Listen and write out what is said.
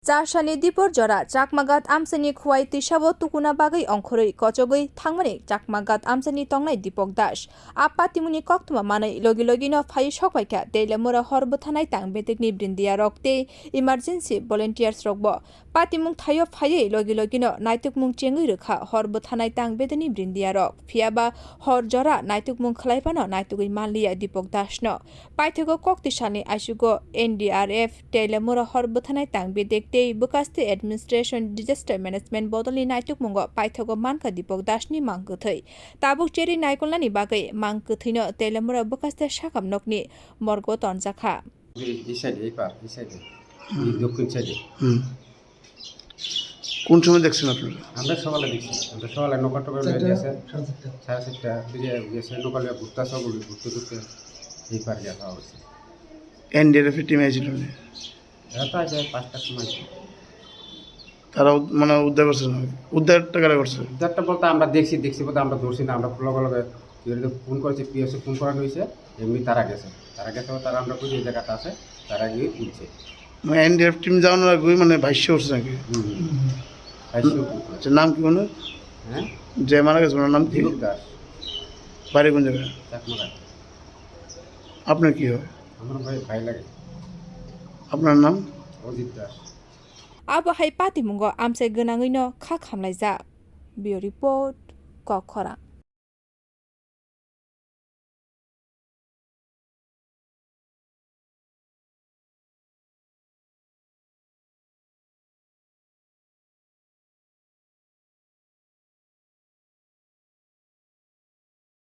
চারসানি দীপর জরা চাকমাগাত আমসানি খুয়াই তিসাবো তুকুনা বাগৈ অংখরই কচগৈ থাংমানি চাকমাগাত আমসানি তংনাই দীপক দাস আপা তিমুনি কক্তমা মাनै লগে লগিनो ফাই সকাইকা তেলেমুরা হরবো থানাই তাং বেতেকনি বৃন্দিয়া রক্তে ইমার্জেন্সি ভলেন্টিয়ার্স রকবো পাতিमुं थायो फायै लगे লগিনো नायतुकमुं चेंगै रोखा हरबो थानाय तां बेतेनि बृन्दिया रक फियाबा हर जरा नायतुकमुं खलायफानो नायतुगै मानलिया दीपक दासनो पाइथेगो कक्तिसानि आइसुगो NDRF तेलेमुरा हरबो थानाय तां बेतेकते बुकास्ते एडमिनिस्ट्रेशन डिजास्टार मैनेजमेंट बदलनि नायतुकमुंगो पाइथेगो मानका दीपक दासनि मांगोथै ताबुक चेरि नायकलनानि बागै मांगोथैनो तेलेमुरा बुकास्ते साकाम नकनि मर्गो तनजाखा কোন সময় দেখছেন আপনারা? আমরা সকালে দেখছি, আমরা সকালে নৌকা টোকা গেছে 4:30 দিকে গেছে নৌকালে ঘুরতে সবগুলো ঘুরতে এই পার গিয়ে খাওয়া হচ্ছে। এনডিআরএফ টিম এসেছিল না? এরা তো আছে 5টার সময়। তারা মানে উদ্ধার করছে না? উদ্ধারটা কারা করছে? উদ্ধারটা বলতে আমরা দেখছি বলতে আমরা ধরছি না, আমরা লগে ফোন করেছি, পিএসএ ফোন করানো হয়েছে, এমনি তারা গেছে তারা আমরা খুঁজে এই জায়গাটা আছে, তারা গিয়ে তুলছে। মানে এনডিআরএফ টিম যাওয়ানোর আগে মানে ভাষ্য উঠছে নাকি? আচ্ছা, নাম কি ওনার? হ্যাঁ, যে মারা গেছে ওনার নাম কি? দীপক দাস। বাড়ি কোন জায়গায়? চাকমাগাত। আপনার কি হয়? আমার ভাই লাগে। আপনার নাম? অজিত দাস। आबो हाय पातिमुंगो आमसे गोनाङैनो खा खामलायजा बियो रिपोर्ट कखरा।